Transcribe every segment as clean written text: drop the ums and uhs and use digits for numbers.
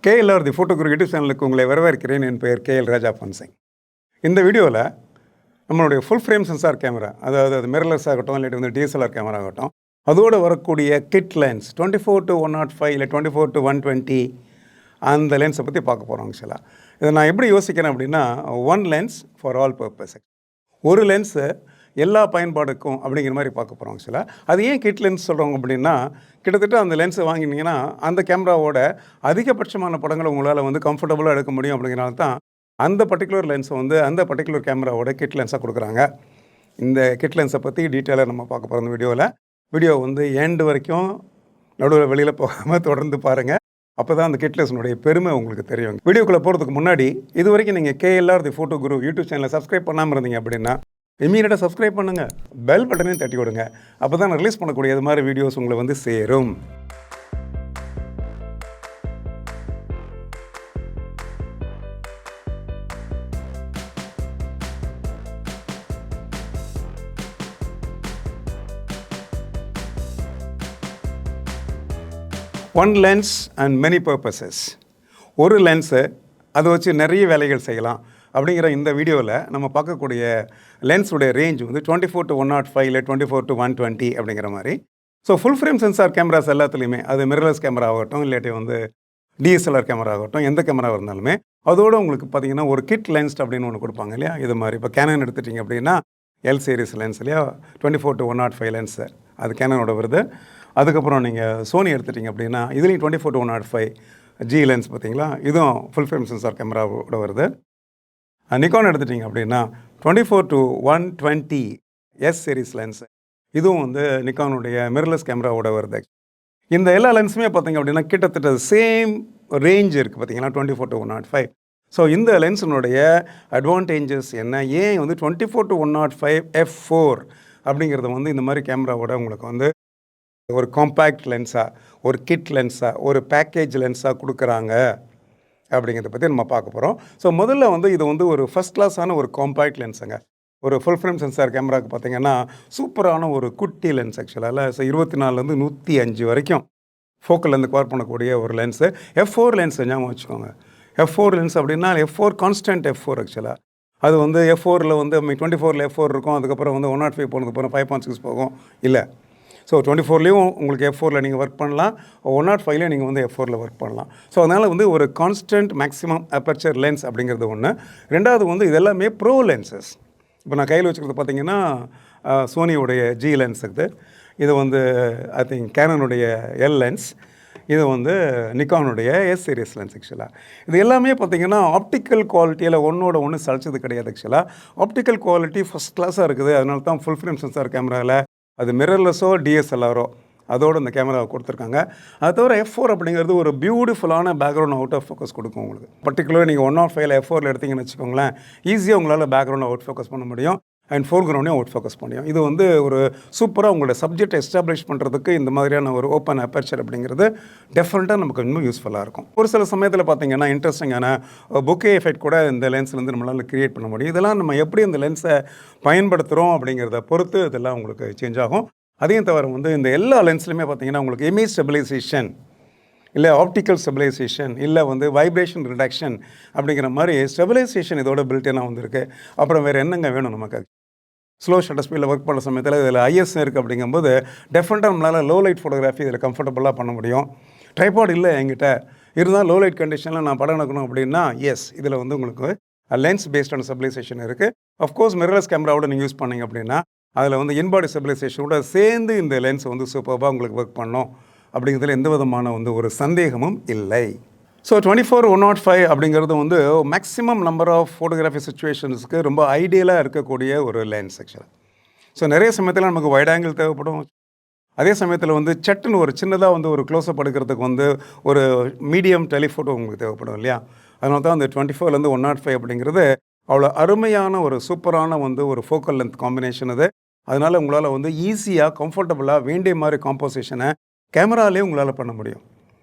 KLR தி photography YouTube சேனலுக்கு உங்களை வரவேற்கிறேன். என் பெயர் KL ராஜா பன்சிங். இந்த வீடியோவில் நம்மளுடைய ஃபுல் ஃப்ரேம் சென்சார் கேமரா, அதாவது அது மிரர்லெஸ் ஆகட்டும், இல்லாட்டி வந்து DSLR கேமரா ஆகட்டும், அதோடு வரக்கூடிய கிட் லென்ஸ் 24-105 இல்லை 24-120 அந்த லென்ஸை பற்றி பார்க்க போகிறோம். ஆக்சுவலாக இதை நான் எப்படி யோசிக்கிறேன் அப்படின்னா, one lens for all purpose, ஒரு லென்ஸு எல்லா பயன்பாடுக்கும் அப்படிங்கிற மாதிரி பார்க்க போகிறோம். ஆக்சுவலாக அது ஏன் கிட் லென்ஸ் சொல்கிறோம் அப்படின்னா, கிட்டத்தட்ட அந்த லென்ஸை வாங்கினீங்கன்னா அந்த கேமராவோட அதிகபட்சமான படங்களை உங்களால் வந்து கம்ஃபர்டபுளாக எடுக்க முடியும். அப்படிங்கிறனால தான் அந்த பர்டிகுலர் லென்ஸை வந்து அந்த பர்டிகுலர் கேமராவோட கிட் லென்ஸாக கொடுக்குறாங்க. இந்த கிட் லென்ஸை பற்றி டீட்டெயிலாக நம்ம பார்க்க போகிறோம் இந்த வீடியோவில். வீடியோ வந்து எண்டு வரைக்கும் நடுவில் வெளியில் போகாமல் தொடர்ந்து பாருங்கள். அப்போ தான் அந்த கிட் லென்ஸினுடைய பெருமை உங்களுக்கு தெரியும். வீடியோக்குள்ளே போகிறதுக்கு முன்னாடி இது வரைக்கும் நீங்கள் KLR the photo Guru YouTube சேனலை சப்ஸ்கிரைப் பண்ணாமல் இருந்தீங்க அப்படின்னா இமீடியட்டாக சப்ஸ்கிரைப் பண்ணுங்கள், பெல் பட்டனையும் தட்டி விடுங்க. அப்போ தான் நான் ரிலீஸ் பண்ணக்கூடிய இது மாதிரி வீடியோஸ் உங்களை வந்து சேரும். One lens and many purposes. ஒரு லென்ஸு அதை வச்சு நிறைய வேலைகள் செய்யலாம். அப்படிங்கிற இந்த வீடியோவில் நம்ம பார்க்கக்கூடிய லென்ஸுடைய ரேஞ்ச் வந்து 24-105 இல்லை 24-120 அப்படிங்கிற மாதிரி. So full frame sensor cameras எல்லாத்துலேயுமே, அது மிரர்லெஸ் கேமரா ஆகட்டும், இல்லாட்டி வந்து DSLR கேமரா ஆகட்டும், எந்த கேமரா இருந்தாலுமே அதோடு உங்களுக்கு பார்த்தீங்கன்னா ஒரு கிட் லென்ஸ் அப்படின்னு ஒன்று கொடுப்பாங்க இல்லையா. இது மாதிரி இப்போ கேனன் எடுத்துட்டிங்க அப்படின்னா L சீரிஸ் லென்ஸ் இல்லையா, 24-105 லென்ஸு அது கேனனோட வருது. அதுக்கப்புறம் நீங்கள் சோனி எடுத்துட்டிங்க அப்படின்னா இதுலேயும் 24-105 G லென்ஸ் பார்த்தீங்களா, இதுவும் ஃபுல் ஃப்ரேம் சென்சார் கேமராவோட வருது. நிக்கான் எடுத்துட்டிங்க அப்படின்னா 24-120 S சீரிஸ் லென்ஸ், இதுவும் வந்து நிக்கானுடைய மிரர்லெஸ் கேமராவோட வருது. இந்த எல்லா லென்ஸுமே பார்த்தீங்க அப்படின்னா கிட்டத்தட்ட சேம் ரேஞ்ச் இருக்குது பார்த்தீங்கன்னா 24-105. ஸோ இந்த லென்ஸினுடைய அட்வான்டேஜஸ் என்ன, ஏன் வந்து 24-105 f4 அப்படிங்கிறத வந்து இந்த மாதிரி கேமராவோட உங்களுக்கு வந்து ஒரு காம்பேக்ட் லென்ஸாக, ஒரு கிட் லென்ஸாக, ஒரு பேக்கேஜ் லென்ஸாக கொடுக்குறாங்க அப்படிங்கிறத பற்றி நம்ம பார்க்க போகிறோம். ஸோ முதல்ல வந்து இது வந்து ஒரு ஃபஸ்ட் கிளாஸான ஒரு காம்பேக்ட் லென்ஸுங்க. ஒரு ஃபுல் ஃப்ரேம் சென்சார் கேமராவுக்கு பார்த்தீங்கன்னா சூப்பரான ஒரு குட்டி லென்ஸ் ஆக்சுவலாக. ஸோ 24 105 வரைக்கும் ஃபோக்கல்லேருந்து கவர் பண்ணக்கூடிய ஒரு லென்ஸு. f4 லென்ஸ் ஞாபகம் வச்சுக்கோங்க. f4 லென்ஸ் அப்படின்னா f4 கான்ஸ்டன்ட் f4 ஆக்சுவலாக. அது வந்து f4ல் வந்து 24ல் f4 இருக்கும், அதுக்கப்புறம் வந்து 105 போனதுக்கப்புறம் 5.6 போகும் இல்லை. ஸோ 24லேயும் உங்களுக்கு f4ல் நீங்கள் ஒர்க் பண்ணலாம், 105லேயும் நீங்கள் வந்து f4ல் ஒர்க் பண்ணலாம். ஸோ அதனால் வந்து ஒரு கான்ஸ்டன்ட் மேக்ஸிமம் அபர்ச்சர் லென்ஸ் அப்படிங்கிறது ஒன்று. ரெண்டாவது வந்து இது எல்லாமே ப்ரோ லென்சஸ். இப்போ நான் கையில் வச்சுக்கிறது பார்த்தீங்கன்னா சோனியோடைய G லென்ஸ் இருக்குது, இது வந்து ஐ திங்க் கேனனுடைய L லென்ஸ், இது வந்து நிக்கானுடைய S சீரிஸ் லென்ஸ். ஆக்சுவலாக இது எல்லாமே பார்த்தீங்கன்னா ஆப்டிக்கல் குவாலிட்டியில் ஒன்றோட ஒன்று சளிச்சது கிடையாது. ஆக்சுவலாக ஆப்டிக்கல் குவாலிட்டி ஃபஸ்ட் கிளாஸாக இருக்குது. அதனால தான் ஃபுல் ஃப்ரேம் சென்சார் கேமராவில் அது மிரர்லெஸ்ஸோ DSLRோ அதோடு இந்த கேமராவை கொடுத்துருக்காங்க. அது தவிர f4 அப்படிங்கிறது ஒரு பியூட்டிஃபுல்லான பேக்ரவுண்ட் அவுட் ஆஃப் ஃபோக்கஸ் கொடுக்கும் உங்களுக்கு. பர்டிகுலர் நீங்கள் 105ல் f4ல் எடுத்திங்கன்னு வச்சுக்கோங்களேன், ஈஸியாக உங்களால் பேக்ரவுண்ட் அவுட் ஃபோக்கஸ் பண்ண முடியும் அண்ட் ஃபோர்க்ரவுண்டையும் அவுட் ஃபோக்கஸ் பண்ணியும். இது வந்து ஒரு சூப்பராக உங்களோட சப்ஜெக்டை எஸ்டாப்ளிஷ் பண்ணுறதுக்கு இந்த மாதிரியான ஒரு ஓப்பன் அபர்ச்சர் அப்படிங்கிறது டெஃபினட்டாக நமக்கு இன்னும் யூஸ்ஃபுல்லாக இருக்கும். ஒரு சில சமயத்தில் பார்த்தீங்கன்னா இன்ட்ரெஸ்டிங்கான bokeh எஃபெக்ட் கூட இந்த லென்ஸ்லேருந்து நம்மளால் க்ரியேட் பண்ண முடியும். இதெல்லாம் நம்ம எப்படி இந்த லென்ஸை பயன்படுத்துகிறோம் அப்படிங்கிறத பொறுத்து இதெல்லாம் உங்களுக்கு சேஞ்ச் ஆகும். அதையும் தவிர வந்து இந்த எல்லா லென்ஸ்லையுமே பார்த்தீங்கன்னா உங்களுக்கு இமேஜ் ஸ்டெபிலைசேஷன் இல்லை ஆப்டிக்கல் ஸ்டெபிலைசேஷன் இல்லை வந்து வைப்ரேஷன் ரிடக்ஷன் அப்படிங்கிற மாதிரி ஸ்டெபிலைசேஷன் இதோட பில்டெனாக வந்துருக்கு. அப்புறம் வேறு என்னங்க வேணும் நமக்கு? ஸ்லோ ஷட்டர் ஸ்பீடில் ஒர்க் பண்ணுற சமயத்தில் இதில் IS இருக்குது. அப்படிங்கும்போது டெஃபினட்டாக நம்மளால் லோ லைட் ஃபோட்டோகிராஃபி இதில் கம்ஃபர்டபுளாக பண்ண முடியும். ட்ரைபாட் இல்லை என்கிட்ட, இருந்தால் லோ லைட் கண்டிஷனில் நான் படம் எடுக்கணும் அப்படின்னா எஸ், இதில் வந்து உங்களுக்கு லென்ஸ் பேஸ்டான ஸ்டெபிலைசேஷன் இருக்குது. அஃப்கோர்ஸ் மிரர்லெஸ் கேமராவோட நீங்கள் யூஸ் பண்ணிங்க அப்படின்னா அதில் வந்து இன்பாடி ஸ்டெபிலைசேஷனோட சேர்ந்து இந்த லென்ஸ் வந்து சூப்பராக உங்களுக்கு ஒர்க் பண்ணணும் அப்படிங்கிறதுல எந்த விதமான வந்து ஒரு சந்தேகமும் இல்லை. ஸோ 24-105 அப்படிங்கிறது வந்து மேக்ஸிமம் நம்பர் ஆஃப் ஃபோட்டோகிராஃபி சுச்சுவேஷன்ஸுக்கு ரொம்ப ஐடியலாக இருக்கக்கூடிய ஒரு லென்ஸ் ஆக்சுவலாக. ஸோ நிறைய சமயத்தில் நமக்கு வைட் ஆங்கிள் தேவைப்படும். அதே சமயத்தில் வந்து சட்டுன்னு ஒரு சின்னதாக வந்து ஒரு க்ளோஸ்அப் எடுக்கிறதுக்கு வந்து ஒரு மீடியம் டெலிஃபோட்டோ உங்களுக்கு தேவைப்படும் இல்லையா. அதனால தான் அந்த 24-105 அப்படிங்கிறது அவ்வளோ அருமையான ஒரு சூப்பரான வந்து ஒரு ஃபோக்கல் லென்த் காம்பினேஷன் அது. அதனால் உங்களால் வந்து ஈஸியாக கம்ஃபர்டபுளாக வேண்டிய மாதிரி காம்போசிஷனை கேமராலே உங்களால் பண்ண முடியும்.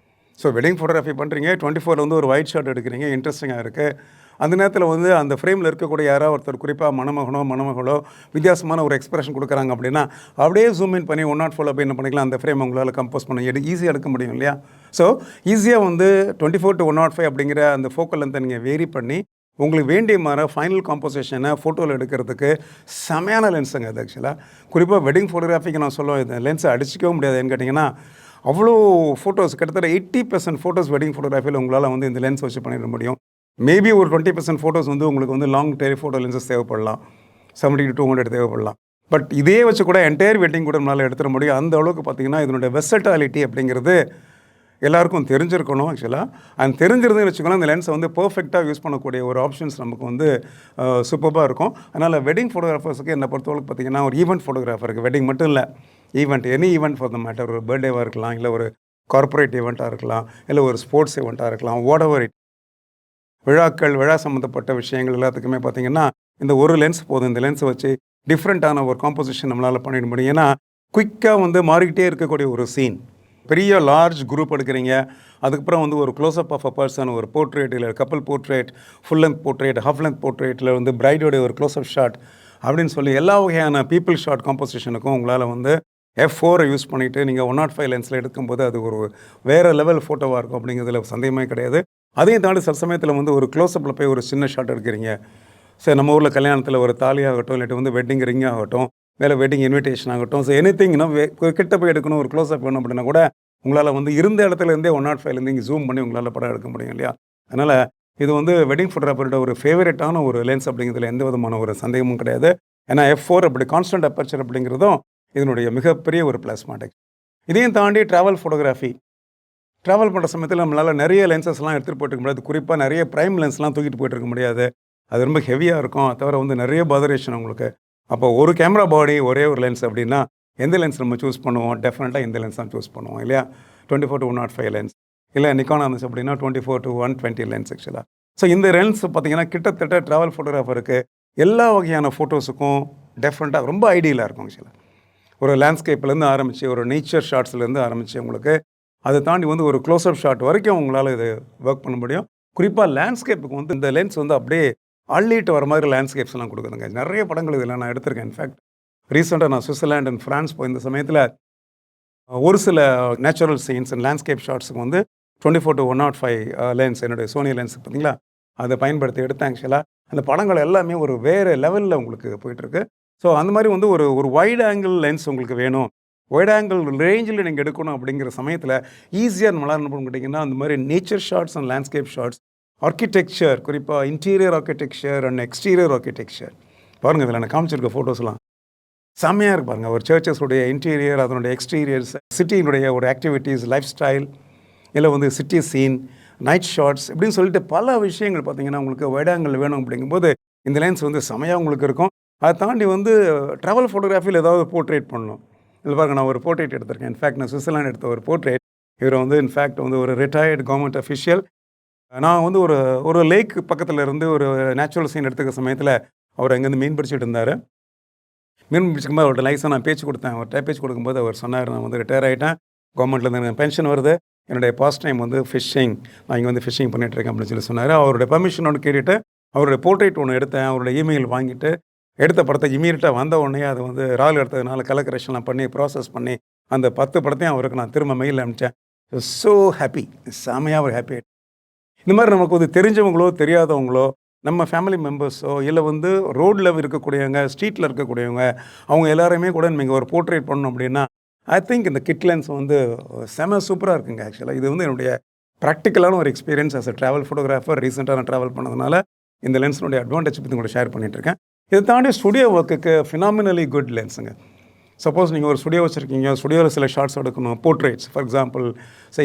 ஸோ வெட்டிங் ஃபோட்டோகிராஃபி பண்ணுறீங்க, 24ல் வந்து ஒரு ஒயிட் ஷாட் எடுக்கிறீங்க, இன்ட்ரெஸ்டிங்காக இருக்குது. அந்த நேரத்தில் வந்து அந்த ஃப்ரேமில் இருக்கக்கூடிய யாராவது ஒருத்தர் குறிப்பாக மணமகளோ வித்தியாசமான ஒரு எக்ஸ்பிரஷன் கொடுக்குறாங்க அப்படின்னா அப்படியே ஜூம் இன் பண்ணி 104 போய் என்ன பண்ணிக்கலாம், அந்த ஃப்ரேம் உங்களால் கம்போஸ் பண்ண ஈஸியாக எடுக்க முடியும் இல்லையா. ஸோ ஈஸியாக வந்து 24 to 105 அப்படிங்கிற அந்த ஃபோக்கல் லென்த்தை நீங்கள் வேரி பண்ணி உங்களுக்கு வேண்டிய மாதிரி ஃபைனல் காம்போசிஷனை ஃபோட்டோவில் எடுக்கிறதுக்கு செமையான லென்ஸுங்க அது. ஆக்சுவலாக குறிப்பாக வெட்டிங் ஃபோட்டோகிராஃபிக்கு நான் சொல்லுவேன், இந்த லென்ஸை அடிச்சிக்கவும் முடியாது. ஏன்னு கேட்டிங்கன்னா அவ்வளோ ஃபோட்டோஸ், கிட்டத்தட்ட 80% ஃபோட்டோஸ் வெட்டிங் ஃபோட்டோகிராஃபியில் உங்களால் வந்து இந்த லென்ஸ் வச்சு பண்ணிட முடியும். மேபி ஒரு 20% ஃபோட்டோஸ் வந்து உங்களுக்கு வந்து லாங் டெலிஃபோட்டோ லென்சஸ் தேவைப்படலாம், 70 to 200 தேவைப்படலாம். பட் இதே வச்சு கூட என்டையர் வெட்டிங் கூட நம்மளால் எடுத்துட முடியும். அந்த அளவுக்கு பார்த்திங்கன்னா இதனுடைய வெர்சட்டாலிட்டி அப்படிங்கிறது எல்லாருக்கும் தெரிஞ்சிருக்கணும் ஆக்சுவலாக. அண்ட் தெரிஞ்சிருந்துன்னு வச்சுக்கோங்களேன், இந்த லென்ஸை வந்து பர்ஃபெக்டாக யூஸ் பண்ணக்கூடிய ஒரு ஆப்ஷன்ஸ் நமக்கு வந்து சூப்பராக இருக்கும். அதனால் வெட்டிங் ஃபோட்டோகிராஃபர்ஸுக்கு என்னை பொறுத்தவரைக்கும் பார்த்திங்கன்னா ஒரு ஈவெண்ட் ஃபோட்டோகிராஃபருக்கு, வெட்டிங் மட்டும் இல்லை, event, any event for the matter, ஒரு பர்த்டேவாக இருக்கலாம், இல்லை ஒரு கார்ப்பரேட் ஈவெண்ட்டாக இருக்கலாம், இல்லை ஒரு ஸ்போர்ட்ஸ் ஈவெண்ட்டாக இருக்கலாம், வாட் எவர் இட், விழா சம்மந்தப்பட்ட விஷயங்கள் எல்லாத்துக்குமே பார்த்திங்கன்னா இந்த ஒரு லென்ஸ் போதும். இந்த லென்ஸை வச்சு டிஃப்ரெண்ட்டான ஒரு காம்போசிஷன் நம்மளால் பண்ணிட முடியும். ஏன்னா குயிக்காக வந்து மாறிக்கிட்டே இருக்கக்கூடிய ஒரு சீன், பெரிய லார்ஜ் குரூப் எடுக்கிறீங்க, அதுக்கப்புறம் வந்து ஒரு க்ளோஸ்அப் ஆஃப் அ பர்சன், ஒரு போர்ட்ரேட், இல்லை couple portrait, full length portrait, half length போர்ட்ரேட்டில் வந்து பிரைடோடைய ஒரு க்ளோஸ்அப் ஷாட் அப்படின்னு சொல்லி எல்லா வகையான பீப்புள் ஷாட் காம்போசிஷனுக்கும் உங்களால் வந்து F4 யூஸ் பண்ணிவிட்டு நீங்கள் 105 லென்ஸில் எடுக்கும்போது அது ஒரு வேறு லெவல் ஃபோட்டோவாக இருக்கும் அப்படிங்கிறதுல சந்தேகமே கிடையாது. அதையும் தாண்டி சில சமயத்தில் வந்து ஒரு க்ளோஸ்அப்பில் போய் ஒரு சின்ன ஷாட் எடுக்கிறீங்க. சரி, நம்ம ஊரில் கல்யாணத்தில் ஒரு தாலி ஆகட்டும், இல்லாட்டி வந்து வெட்டிங் ரிங் ஆகட்டும், வேலை வெட்டிங் இன்விடேஷன் ஆகட்டும், ஸோ எனி திங் கிட்ட போய் எடுக்கணும், ஒரு க்ளோஸ்அப் வேணும் அப்படின்னா கூட உங்களால் வந்து இருந்த இடத்துலேருந்தே 105லேருந்து இங்கே ஜூம் பண்ணி உங்களால் படம் எடுக்க முடியும் இல்லையா. அதனால் இது வந்து வெட்டிங் ஃபோட்டோகிராஃபரோட ஒரு ஃபேவரட்டான ஒரு லென்ஸ் அப்படிங்கிறதுல எந்த விதமான ஒரு சந்தேகமும் கிடையாது. ஏன்னா F4 அப்படி கான்ஸ்டன்ட் அபர்ச்சர் அப்படிங்கிறதும் இதனுடைய மிகப்பெரிய ஒரு ப்ளஸ் பாயிண்ட். இதையும் தாண்டி ட்ராவல் ஃபோட்டோகிராஃபி, ட்ராவல் பண்ணுற சமயத்தில் நம்மளால் நிறைய லென்சஸ்லாம் எடுத்துகிட்டு போயிட்டு முடியாது. குறிப்பாக நிறைய ப்ரைம் லென்ஸ்லாம் தூக்கிட்டு போயிட்டு இருக்க முடியாது, அது ரொம்ப ஹெவியாக இருக்கும். தவிர வந்து நிறைய பாதரேஷன் உங்களுக்கு. அப்போ ஒரு கேமரா பாடி ஒரே ஒரு லென்ஸ் அப்படின்னா எந்த லென்ஸ் நம்ம சூஸ் பண்ணுவோம்? டெஃபினட்டாக இந்த லென்ஸ் தான் சூஸ் பண்ணுவோம் இல்லையா. 24 to 105 லென்ஸ், இல்லை நிக்கான் இருந்துச்சு அப்படின்னா 24 to 120 லென்ஸ் ஆக்சுவலாக. ஸோ இந்த லென்ஸ் பார்த்திங்கன்னா கிட்டத்தட்ட ட்ராவல் ஃபோட்டோகிராஃபருக்கு எல்லா வகையான ஃபோட்டோஸுக்கும் டெஃபினட்டாக ரொம்ப ஐடியலாக இருக்கும் ஆக்சுவலாக. ஒரு லேண்ட்ஸ்கேப்லேருந்து ஆரம்பித்து, ஒரு நேச்சர் ஷாட்ஸ்லேருந்து ஆரம்பித்து உங்களுக்கு அதை தாண்டி வந்து ஒரு க்ளோஸ்அப் ஷாட் வரைக்கும் உங்களால் இது ஒர்க் பண்ண முடியும். குறிப்பாக லேண்ட்ஸ்கேப்புக்கு வந்து இந்த லென்ஸ் வந்து அப்படியே அள்ளிட்டு வர மாதிரி லேண்ட்ஸ்கேப்ஸ்லாம் கொடுக்குதுங்க. நிறைய படங்கள் இதில் நான் எடுத்திருக்கேன். இன்ஃபேக்ட் ரீசெண்டாக நான் சுவிட்சர்லாண்ட் அண்ட் ஃப்ரான்ஸ் போய் இந்த சமயத்தில் ஒரு சில நேச்சுரல் சீன்ஸ் அண்ட் லேண்ட்ஸ்கேப் ஷாட்ஸுக்கு வந்து 24 to 105 லென்ஸ், என்னுடைய சோனி லென்ஸ் பார்த்தீங்களா, அதை பயன்படுத்தி எடுத்தேன். ஆக்சுவலாக அந்த படங்கள் எல்லாமே ஒரு வேறு லெவலில் உங்களுக்கு போயிட்டுருக்கு. ஸோ அந்த மாதிரி வந்து ஒரு வைட் ஆங்கிள் லென்ஸ் உங்களுக்கு வேணும், வைட் ஆங்கிள் ரேஞ்சில் நீங்கள் எடுக்கணும் அப்படிங்கிற சமயத்தில் ஈஸியாக நம்மளால் என்ன பண்ண கேட்டிங்கன்னா அந்த மாதிரி nature shots and landscape shots, architecture, குறிப்பாக interior architecture and exterior architecture. பாருங்கள், இதில் நான் காமிச்சிருக்க ஃபோட்டோஸ்லாம் செம்மையாக இருக்கு பாருங்கள். ஒரு சர்ச்சஸுடைய இன்டீரியர், அதனுடைய எக்ஸ்டீரியர்ஸ், சிட்டியினுடைய ஒரு ஆக்டிவிட்டீஸ், லைஃப் ஸ்டைல், இல்லை வந்து சிட்டி சீன், நைட் ஷாட்ஸ் இப்படின்னு சொல்லிட்டு பல விஷயங்கள் பார்த்தீங்கன்னா உங்களுக்கு வைட் ஆங்கிள் வேணும் அப்படிங்கும்போது இந்த லென்ஸ் வந்து செமையாக உங்களுக்கு இருக்கும். அதை தாண்டி வந்து ட்ராவல் ஃபோட்டோகிராஃபியில் ஏதாவது போர்ட்ரேட் பண்ணணும். இல்லை பாருங்கள், நான் ஒரு போர்ட்ரேட் எடுத்திருக்கேன். இன்ஃபேக்ட் நான் சுவிட்சர்லாண்ட் எடுத்த ஒரு போர்ட்ரேட். இவர் வந்து இன்ஃபேக்ட் வந்து ஒரு ரிட்டையர்டு கவர்மெண்ட் அஃபிஷியல். நான் வந்து ஒரு லேக் பக்கத்தில் இருந்து ஒரு நேச்சுரல் சீன் எடுத்துக்க சமயத்தில் அவர் அங்கேருந்து மீன் பிடிச்சிட்டு இருந்தார். மீன் பிடிச்சிக்கும்போது அவர்கிட்ட லைஸாக நான் பேச்சு கொடுத்தேன். அவர்கிட்ட பேச்சு கொடுக்கும்போது அவர் சொன்னார், நான் வந்து ரிட்டையர் ஆகிட்டேன், கவர்மெண்ட்லேருந்து எனக்கு பென்ஷன் வருது, என்னுடைய பாஸ்ட் டைம் வந்து ஃபிஷ்ஷிங், நான் இங்கே வந்து ஃபிஷ்ஷிங் பண்ணிகிட்ருக்கேன் அப்படின்னு சொல்லி சொன்னார். அவருடைய பர்மிஷன் ஒன்று கேட்டுட்டு அவருடைய போர்ட்ரேட் ஒன்று எடுத்தேன். அவருடைய இமெயில் வாங்கிட்டு எடுத்த படத்தை இமீடியட்டாக வந்த உடனே அதை வந்து ரால் எடுத்ததுனால கலர் கரெக்ஷன்லாம் பண்ணி ப்ராசஸ் பண்ணி அந்த 10 படத்தையும் அவருக்கு நான் திரும்ப மெயில் அனுப்பிச்சேன். ஸோ ஹாப்பி, செமையாக ஒரு ஹாப்பி. இந்த மாதிரி நமக்கு வந்து தெரிஞ்சவங்களோ தெரியாதவங்களோ, நம்ம ஃபேமிலி மெம்பர்ஸோ, இல்லை வந்து ரோடில் இருக்கக்கூடியவங்க, ஸ்ட்ரீட்டில் இருக்கக்கூடியவங்க, அவங்க எல்லாருமே கூட நீங்கள் ஒரு போர்ட்ரேட் பண்ணணும் அப்படின்னா ஐ திங்க் இந்த கிட் லென்ஸ் வந்து செம சூப்பராக இருக்குங்க. ஆக்சுவலாக இது வந்து என்னுடைய ப்ராக்டிக்கலான ஒரு experience as a travel photographer. ரீசெண்டாக நான் ட்ராவல் பண்ணதுனால இந்த லென்ஸினுடைய அட்வான்டேஜ் பற்றி கூட ஷேர் பண்ணிகிட்ருக்கேன். இதை தாண்டி ஸ்டுடியோ ஒர்க்குக்கு ஃபினாமினலி குட் லென்ஸுங்க. சப்போஸ் நீங்கள் ஒரு ஸ்டுடியோ வச்சுருக்கீங்க, ஸ்டுடியோவில் சில ஷார்ட்ஸ் எடுக்கணும், portraits, for example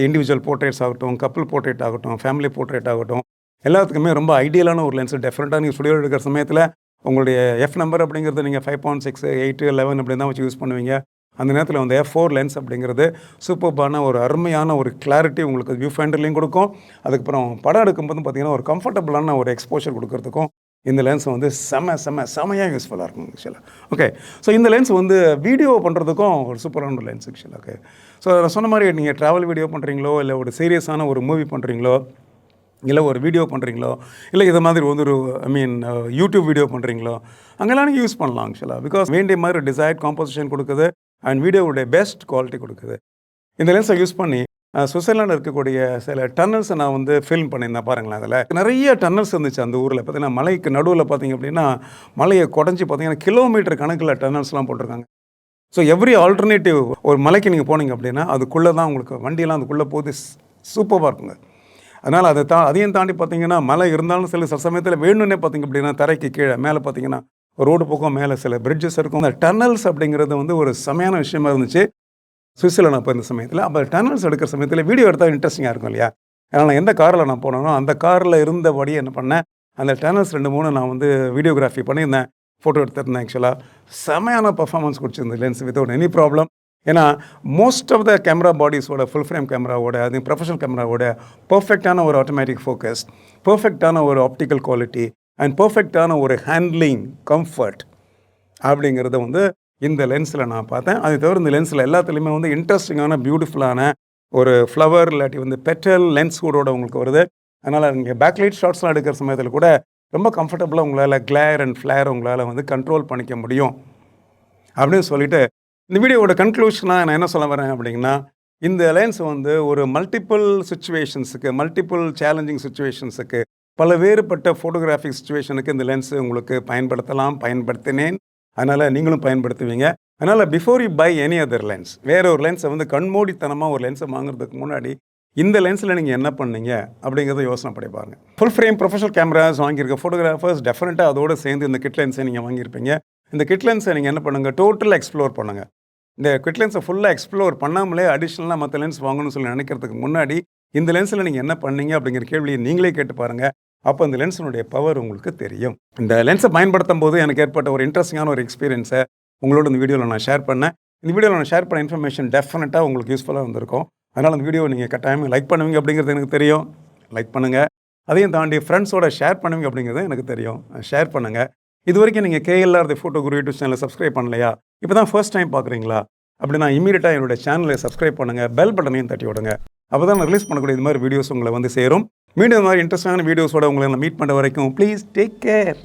individual portraits ஆகட்டும், கப்பல் போர்ட்ரேட் ஆகட்டும், ஃபேமிலி போர்ட்ரேட் ஆகட்டும், எல்லாத்துக்குமே ரொம்ப ஐடியலான ஒரு லென்ஸ். டெஃபினட்டாக நீங்கள் ஸ்டுடியோ எடுக்கிற சமயத்தில் உங்களுடைய எஃப் நம்பர் அப்படிங்கிறது நீங்கள் 5.6, 8, 11 அப்படி தான் வச்சு யூஸ் பண்ணுவீங்க. அந்த நேரத்தில் வந்து F4 லென்ஸ் அப்படிங்கிறது சூப்பர்பான ஒரு அருமையான ஒரு கிளாரிட்டி உங்களுக்கு வியூ ஃபைண்டர்லையும் கொடுக்கும். அதுக்கப்புறம் படம் எடுக்கும்போது பார்த்திங்கன்னா ஒரு கம்ஃபர்டபுளான ஒரு எக்ஸ்போஷர் கொடுக்கறதுக்கும் இந்த லென்ஸ் வந்து செமையாக யூஸ்ஃபுல்லாக இருக்கும் ஆக்சுவலாக. ஓகே, ஸோ இந்த லென்ஸ் வந்து வீடியோ பண்ணுறதுக்கும் ஒரு சூப்பரான ஒரு லென்ஸ் ஆக்சுவலாக. ஓகே, ஸோ நான் சொன்ன மாதிரி நீங்கள் ட்ராவல் வீடியோ பண்ணுறீங்களோ, இல்லை ஒரு சீரியஸான ஒரு மூவி பண்ணுறீங்களோ, இல்லை ஒரு வீடியோ பண்ணுறீங்களோ, இல்லை இது மாதிரி வந்து ஒரு யூடியூப் வீடியோ பண்ணுறீங்களோ, அங்கெல்லாம் நீங்கள் யூஸ் பண்ணலாம் ஆக்சுவலாக. பிகாஸ் வேண்டிய மாதிரி டிசைர்ட் காம்போசிஷன் கொடுக்குது அண்ட் வீடியோவுடைய பெஸ்ட் குவாலிட்டி கொடுக்குது. இந்த லென்ஸை யூஸ் பண்ணி சுவிட்சர்லாண்டில் இருக்கக்கூடிய சில டன்னல்ஸை நான் வந்து ஃபில்ம் பண்ணியிருந்தேன் பாருங்களேன். அதில் நிறைய டன்னல்ஸ் இருந்துச்சு அந்த ஊரில். பார்த்தீங்கன்னா மலைக்கு நடுவில் பார்த்திங்க அப்படின்னா மலையை குடஞ்சி பார்த்தீங்கன்னா கிலோமீட்டர் கணக்கில் டன்னல்ஸ்லாம் போட்டிருக்காங்க. ஸோ எவ்ரி ஆல்டர்னேட்டிவ் ஒரு மலைக்கு நீங்கள் போனீங்க அப்படின்னா அதுக்குள்ளே தான் உங்களுக்கு வண்டியெல்லாம் அதுக்குள்ளே போகுது, சூப்பராக இருக்குங்க. அதனால் அதையும் தாண்டி பார்த்தீங்கன்னா மலை இருந்தாலும் சில சமயத்தில் வேணும்னே பார்த்திங்க அப்படின்னா தரைக்கு கீழே மேலே பார்த்தீங்கன்னா ரோடு பக்கம் மேலே சில பிரிட்ஜஸ் இருக்கும். அந்த டன்னல்ஸ் அப்படிங்கிறது வந்து ஒரு செமையான விஷயமா இருந்துச்சு சுவிட்சர்லாந்து அப்போ இந்த சமயத்தில். அப்போ டன்னல்ஸ் எடுக்கிற சமயத்தில் வீடியோ எடுத்தால் இன்ட்ரெஸ்டிங்காக இருக்கும் இல்லையா? அதனால் நான் எந்த காரில் நான் போனேனோ அந்த காரில் இருந்தபடியே என்ன பண்ணேன், அந்த டன்னல்ஸ் 2-3 நான் வந்து வீடியோகிராஃபி பண்ணியிருந்தேன், ஃபோட்டோ எடுத்திருந்தேன். ஆக்சுவலாக செமையான பர்ஃபார்மன்ஸ் கொடுத்துருந்தது லென்ஸ் வித்தவுட் எனி ப்ராப்ளம். ஏன்னா மோஸ்ட் ஆஃப் த கேமரா பாடிஸோட ஃபுல் ஃப்ரேம் கேமராவோட அது ப்ரொஃபஷனல் கேமராவோட பர்ஃபெக்டான ஒரு ஆட்டோமேட்டிக் ஃபோக்கஸ், பர்ஃபெக்டான ஒரு ஆப்டிக்கல் குவாலிட்டி அண்ட் பர்ஃபெக்டான ஒரு ஹேண்ட்லிங் கம்ஃபர்ட் அப்படிங்கிறத வந்து இந்த லென்ஸில் நான் பார்த்தேன். அது தவிர இந்த லென்ஸில் எல்லாத்துலேயுமே வந்து இன்ட்ரெஸ்டிங்கான பியூட்டிஃபுல்லான ஒரு ஃப்ளவர் இல்லாட்டி வந்து பெட்டல் லென்ஸ் ஹூடோட உங்களுக்கு வருது. அதனால் நீங்கள் பேக்லைட் ஷாட்ஸ்லாம் எடுக்கிற சமயத்தில் கூட ரொம்ப கம்ஃபர்டபுளாக உங்களால் கிளேர் அண்ட் ஃப்ளேர் உங்களால் வந்து கண்ட்ரோல் பண்ணிக்க முடியும் அப்படின்னு சொல்லிட்டு இந்த வீடியோவோட கன்க்ளூஷனாக நான் என்ன சொல்ல வரேன் அப்படின்னா, இந்த லென்ஸ் வந்து ஒரு மல்டிபிள் சுச்சுவேஷன்ஸுக்கு, மல்டிபிள் சேலஞ்சிங் சுச்சுவேஷன்ஸுக்கு, பல வேறுபட்ட ஃபோட்டோகிராஃபிக் சுச்சுவேஷனுக்கு இந்த லென்ஸு உங்களுக்கு பயன்படுத்தினேன். அதனால் நீங்களும் பயன்படுத்துவீங்க. அதனால் before you buy any other lens, வேறு ஒரு லென்ஸை வந்து கண்மூடித்தனமாக ஒரு லென்ஸை வாங்குறதுக்கு முன்னாடி இந்த லென்ஸில் நீங்கள் என்ன பண்ணீங்க அப்படிங்கிறத யோசனை பண்ணி பாருங்கள். ஃபுல் ஃப்ரேம் ப்ரொஃபஷனல் கேமராஸ் வாங்கியிருக்க ஃபோட்டோகிராஃபர்ஸ் டெஃபினட்டாக அதோடு சேர்ந்து இந்த கிட் லென்ஸை நீங்கள் வாங்கியிருப்பீங்க. இந்த கிட் லென்ஸை நீங்கள் என்ன பண்ணுங்கள், டோட்டலாக எக்ஸ்ப்ளோர் பண்ணுங்கள். இந்த கிட் லென்ஸை ஃபுல்லாக எக்ஸ்ப்ளோர் பண்ணாமலே அடிஷ்னலாக மற்ற லென்ஸ் வாங்கணும்னு சொல்லி நினைக்கிறதுக்கு முன்னாடி இந்த லென்ஸில் நீங்கள் என்ன பண்ணீங்க அப்படிங்கிற கேள்வியை நீங்களே கேட்டு பாருங்கள். அப்போ இந்த லென்ஸினுடைய பவர் உங்களுக்கு தெரியும். இந்த லென்ஸை பயன்படுத்தும் போது எனக்கு ஏற்பட்ட ஒரு இன்ட்ரெஸ்டிங்கான ஒரு எக்ஸ்பீரியன்ஸை உங்களோட இந்த வீடியோவில் நான் ஷேர் பண்ணேன். இந்த வீடியோவில் நான் ஷேர் பண்ண இன்ஃபர்மேஷன் டெஃபினட்டாக உங்களுக்கு யூஸ்ஃபுல்லாக இருந்திருக்கும். அதனால் அந்த வீடியோ நீங்கள் கட்டாயமாக லைக் பண்ணுவீங்க அப்படிங்கிறது எனக்கு தெரியும். லைக் பண்ணுங்கள். அதையும் தாண்டி ஃப்ரெண்ட்ஸோட ஷேர் பண்ணுவீங்க அப்படிங்கிறது எனக்கு தெரியும். ஷேர் பண்ணுங்கள். இது வரைக்கும் நீங்கள் KLR the photo Guru YouTube சேனலை சப்ஸ்கிரைப் பண்ணலையா? இப்போ தான் ஃபர்ஸ்ட் டைம் பார்க்குறீங்களா? அப்படின்னா இமீடியட்டாக என்னோட சேனலை சப்ஸ்கிரைப் பண்ணுங்கள், பெல் பட்டனையும் தட்டி விடுங்க. அப்போ தான் நான் ரிலீஸ் பண்ணக்கூடிய இது மாதிரி வீடியோஸ் உங்களை வந்து சேரும். மீண்டும் இந்த மாதிரி இன்ட்ரெஸ்டான வீடியோஸோட உங்களை நான் மீட் பண்ணுற வரைக்கும் ப்ளீஸ் டேக் கேர்.